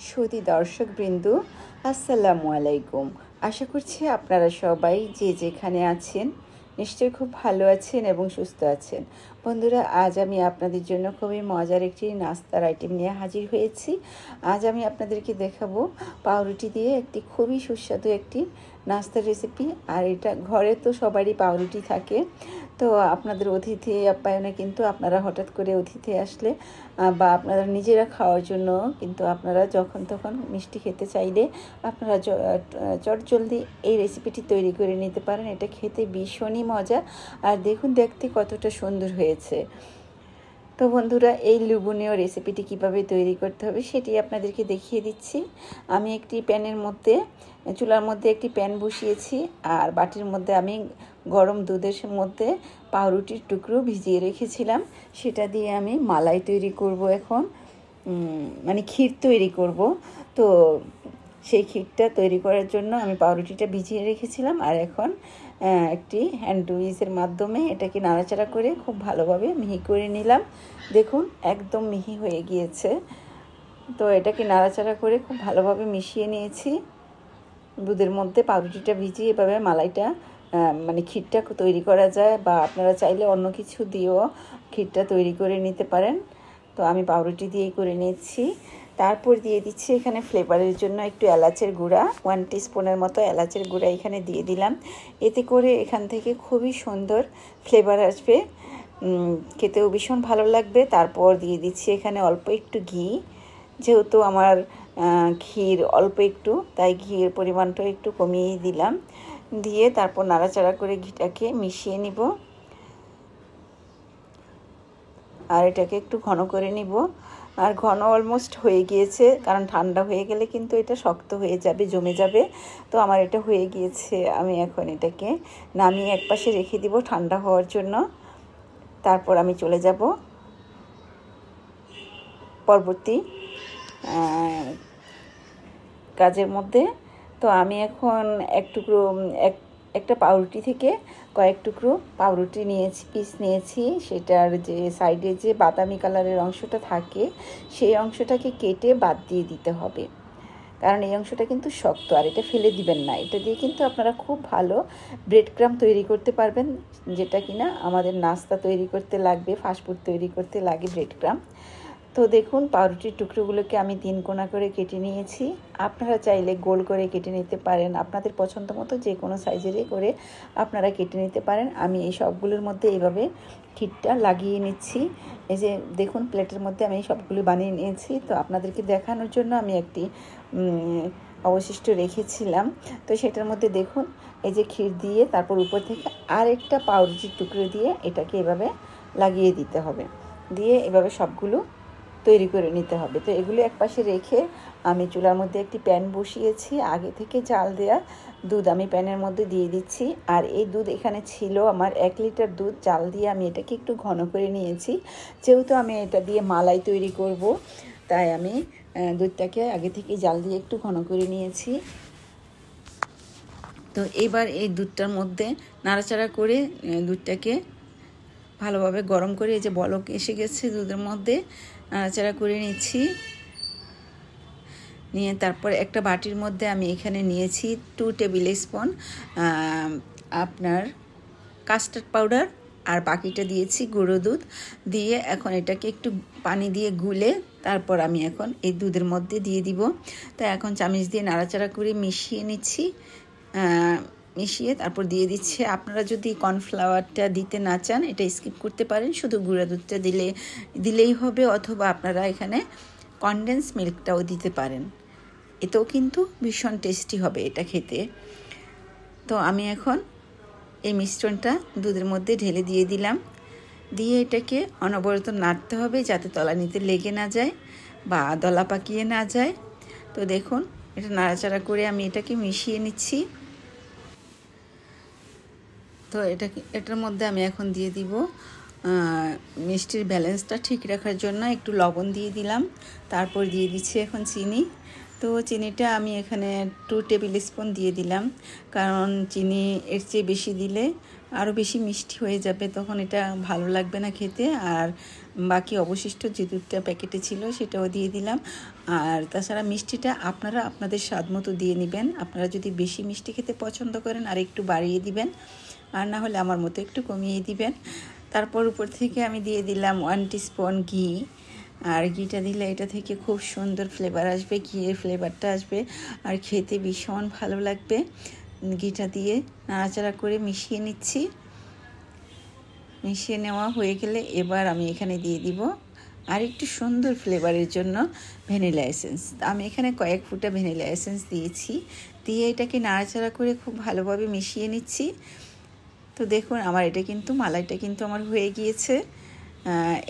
সুধী দর্শকবৃন্দ, আসসালামু আলাইকুম। আশা করছি আপনারা সবাই যে যেখানে আছেন নিশ্চয়ই খুব ভালো আছেন এবং সুস্থ আছেন। বন্ধুরা, আজ আমি আপনাদের জন্য খুবই মজার একটি নাস্তার আইটেম নিয়ে হাজির হয়েছি। আজ আমি আপনাদেরকে দেখাবো পাউরুটি দিয়ে একটি খুবই সুস্বাদু একটি নাস্তার রেসিপি। আর এটা ঘরে তো সবারই পাউরুটি থাকে, তো আপনাদের অতিথি আপ্যায়নে কিন্তু আপনারা হঠাৎ করে অতিথি আসলে বা আপনারা নিজেরা খাওয়ার জন্য কিন্তু আপনারা যখন তখন মিষ্টি খেতে চাইলে আপনারা চটজলদি এই রেসিপিটি তৈরি করে নিতে পারেন। এটা খেতে ভীষণই মজা, আর দেখুন দেখতে কতটা সুন্দর হয়েছে। তো বন্ধুরা, এই লোভনীয় রেসিপিটি কিভাবে তৈরি করতে হবে সেটি আপনাদেরকে দেখিয়ে দিচ্ছি। আমি একটি চুলার মধ্যে একটি প্যান বসিয়েছি, আর বাটির মধ্যে আমি গরম দুধের মধ্যে পাউরুটির টুকরো ভিজিয়ে রেখেছিলাম। সেটা দিয়ে আমি মালাই তৈরি করব এখন, মানে ক্ষীর তৈরি করব। তো সেই ক্ষীরটা তৈরি করার জন্য আমি পাউরুটিটা ভিজিয়ে রেখেছিলাম, আর এখন একটি হ্যান্ড উইচের মাধ্যমে এটাকে নাড়াচাড়া করে খুব ভালোভাবে মিহি করে নিলাম। দেখুন একদম মিহি হয়ে গিয়েছে। তো এটাকে নাড়াচাড়া করে খুব ভালোভাবে মিশিয়ে নিয়েছি দুধের মধ্যে। পাউরুটিটা ভিজিয়ে এভাবে মালাইটা মানে ক্ষীরটা তৈরি করা যায়, বা আপনারা চাইলে অন্য কিছু দিয়েও ক্ষীরটা তৈরি করে নিতে পারেন। তো আমি পাউরুটি দিয়েই করে নিচ্ছি। তারপর দিয়ে দিচ্ছি এখানে ফ্লেভারের জন্য একটু এলাচের গুঁড়া, 1 টিস্পুনের মতো এলাচের গুঁড়া এখানে দিয়ে দিলাম। এতে করে এখান থেকে খুবই সুন্দর ফ্লেভার আসবে, খেতেও ভীষণ ভালো লাগবে। তারপর দিয়ে দিচ্ছি এখানে অল্প একটু ঘি, যেহেতু আমার ক্ষীর অল্প একটু, তাই ঘিয়ের পরিমাণটা একটু কমিয়েই দিলাম। দিয়ে তারপর নাড়াচাড়া করে ঘিটাকে মিশিয়ে নিব, আর এটাকে একটু ঘন করে নিব। আর ঘন অলমোস্ট হয়ে গিয়েছে, কারণ ঠান্ডা হয়ে গেলে কিন্তু এটা শক্ত হয়ে যাবে, জমে যাবে। তো আমার এটা হয়ে গিয়েছে। আমি এখন এটাকে নামিয়ে একপাশে রেখে দিব ঠান্ডা হওয়ার জন্য। তারপর আমি চলে যাব পরবর্তী কাজের মধ্যে। তো আমি এখন একটা পাউরুটি থেকে কয়েক টুকরো পাউরুটি নিয়েছি, পিস নিয়েছি। সেটার যে সাইডে যে বাদামি কালারের অংশটা থাকে সেই অংশটাকে কেটে বাদ দিয়ে দিতে হবে, কারণ এই অংশটা কিন্তু শক্ত, আর এটা ফেলে দিবেন না। এটা দিয়ে কিন্তু আপনারা খুব ভালো ব্রেড ক্রাম্ব তৈরি করতে পারবেন, যেটা কিনা আমাদের নাস্তা তৈরি করতে লাগবে, ফাস্টফুড তৈরি করতে লাগে ব্রেড ক্রাম্ব। তো দেখুন পাউরুটির টুকরোগুলোকে আমি 3 কোনা করে কেটে নিয়েছি। আপনারা চাইলে গোল করে কেটে নিতে পারেন, আপনাদের পছন্দ মতো যে কোনো সাইজেরই করে আপনারা কেটে নিতে পারেন। আমি এই সবগুলোর মধ্যে এইভাবে ক্ষীরটা লাগিয়ে নিচ্ছি। এই যে দেখুন প্লেটের মধ্যে আমি সবগুলো বানিয়ে নিয়েছি। তো আপনাদেরকে দেখানোর জন্য আমি একটি অবশিষ্ট রেখেছিলাম। তো সেটার মধ্যে দেখুন এই যে ক্ষীর দিয়ে তারপর উপর থেকে আরেকটা পাউরুটির টুকরো দিয়ে এটাকে এভাবে লাগিয়ে দিতে হবে, দিয়ে এভাবে সবগুলো তৈরি করে নিতে হবে। তো এগুলো একপাশে রেখে আমি চুলার মধ্যে একটি প্যান বসিয়েছি। আগে থেকে জাল দেওয়া দুধ আমি প্যানের মধ্যে দিয়ে দিচ্ছি। আর এই দুধ এখানে ছিল আমার 1 লিটার দুধ। জাল দিয়ে আমি এটাকে একটু ঘন করে নিয়েছি, যেহেতু আমি এটা দিয়ে মালাই তৈরি করব, তাই আমি দুধটাকে আগে থেকে জাল দিয়ে একটু ঘন করে নিয়েছি। তো এবার এই দুধটার মধ্যে নাড়াচাড়া করে দুধটাকে ভালোভাবে গরম করে, এই যে বলক এসে গেছে দুধের মধ্যে, নাড়াচাড়া করে নিচ্ছি। নিয়ে তারপর একটা বাটির মধ্যে আমি এখানে নিয়েছি 2 টেবিল স্পুন আপনার কাস্টার্ড পাউডার, আর বাকিটা দিয়েছি গুঁড়ো দুধ। দিয়ে এখন এটাকে একটু পানি দিয়ে গুলে তারপর আমি এখন এই দুধের মধ্যে দিয়ে দিব। তো এখন চামচ দিয়ে নাড়াচাড়া করে মিশিয়ে নিচ্ছি। মিশিয়ে তারপর দিয়ে দিচ্ছে, আপনারা যদি কর্নফ্লাওয়ারটা দিতে না চান এটা স্কিপ করতে পারেন, শুধু গুঁড়া দুধটা দিলেই হবে, অথবা আপনারা এখানে কনডেন্স মিল্কটাও দিতে পারেন, এতেও কিন্তু ভীষণ টেস্টি হবে এটা খেতে। তো আমি এখন এই মিশ্রণটা দুধের মধ্যে ঢেলে দিয়ে দিলাম। দিয়ে এটাকে অনবরত নাড়তে হবে যাতে তলানিতে লেগে না যায় বা দলা পাকিয়ে না যায়। তো দেখুন এটা নাড়াচাড়া করে আমি এটাকে মিশিয়ে নিচ্ছি। তো এটার মধ্যে আমি এখন দিয়ে দিব মিষ্টির ব্যালেন্সটা ঠিক রাখার জন্য একটু লবণ দিয়ে দিলাম। তারপর দিয়ে দিচ্ছি এখন চিনি। তো চিনিটা আমি এখানে 2 টেবিল স্পুন দিয়ে দিলাম, কারণ চিনি এর চেয়ে বেশি দিলে আরও বেশি মিষ্টি হয়ে যাবে, তখন এটা ভালো লাগবে না খেতে, আর বাকি অবশিষ্ট যে দুধটা প্যাকেটে ছিল সেটাও দিয়ে দিলাম। আর তাছাড়া মিষ্টিটা আপনারা আপনাদের স্বাদ মতো দিয়ে নেবেন। আপনারা যদি বেশি মিষ্টি খেতে পছন্দ করেন আর একটু বাড়িয়ে দিবেন, আর না হলে আমার মতো একটু কমিয়ে দিবেন। তারপর উপর থেকে আমি দিয়ে দিলাম 1 টিস্পুন ঘি। আর ঘিটা দিলে এটা থেকে খুব সুন্দর ফ্লেভার আসবে, ঘিয়ের ফ্লেভারটা আসবে আর খেতে ভীষণ ভালো লাগবে। ঘিটা দিয়ে নাড়াচাড়া করে মিশিয়ে নিচ্ছি। মিশিয়ে নেওয়া হয়ে গেলে এবার আমি এখানে দিয়ে দিব আর একটু সুন্দর ফ্লেভারের জন্য ভ্যানিলা এসেন্স। আমি এখানে কয়েক ফুটা ভ্যানিলা এসেন্স দিয়েছি। দিয়ে এটাকে নাড়াচাড়া করে খুব ভালোভাবে মিশিয়ে নিচ্ছি। তো দেখুন আমার এটা কিন্তু মালাইটা কিন্তু আমার হয়ে গিয়েছে।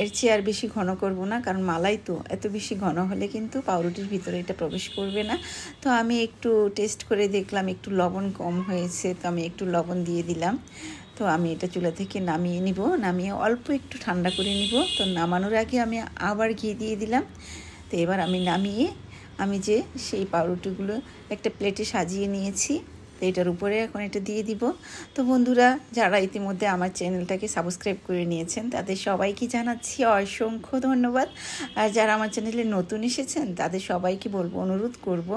এর চেয়ে আর বেশি ঘন করব না, কারণ মালাই তো এত বেশি ঘন হলে কিন্তু পাউরুটির ভিতরে এটা প্রবেশ করবে না। তো আমি একটু টেস্ট করে দেখলাম একটু লবণ কম হয়েছে, তো আমি একটু লবণ দিয়ে দিলাম। তো আমি এটা চুলা থেকে নামিয়ে নিব, নামিয়ে অল্প একটু ঠান্ডা করে নিব। তো নামানোর আগে আমি আবার ঘি দিয়ে দিলাম। তো এবার আমি নামিয়ে আমি যে সেই পাউরুটিগুলো একটা প্লেটে সাজিয়ে নিয়েছি, তো এটার উপরে এখন এটা দিয়ে দিব। তো বন্ধুরা, যারা ইতিমধ্যে আমার চ্যানেলটাকে সাবস্ক্রাইব করে নিয়েছেন তাদের সবাইকে জানাচ্ছি অসংখ্য ধন্যবাদ। আর যারা আমার চ্যানেলে নতুন এসেছেন তাদের সবাইকে বলবো, অনুরোধ করব,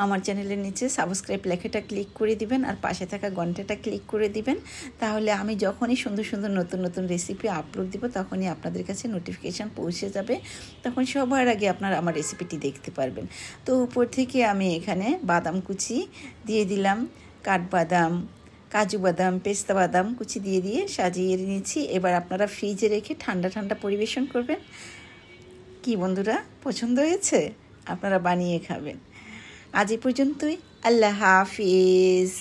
আমার চ্যানেলের নিচে সাবস্ক্রাইব লেখাটা ক্লিক করে দিবেন আর পাশে থাকা ঘন্টাটা ক্লিক করে দিবেন। তাহলে আমি যখনই সুন্দর সুন্দর নতুন নতুন রেসিপি আপলোড দিব তখনই আপনাদের কাছে নোটিফিকেশান পৌঁছে যাবে, তখন সবার আগে আপনারা আমার রেসিপিটি দেখতে পারবেন। তো উপর থেকে আমি এখানে বাদাম কুচি দিয়ে দিলাম, কাঠবাদাম, কাজু বাদাম, পেস্তা বাদাম কুচি দিয়ে সাজিয়ে নিয়েছি। এবার আপনারা ফ্রিজে রেখে ঠান্ডা ঠান্ডা পরিবেশন করবেন। কি বন্ধুরা, পছন্দ হয়েছে? আপনারা বানিয়ে খাবেন। আজ এই পর্যন্তই। আল্লাহ হাফিজ।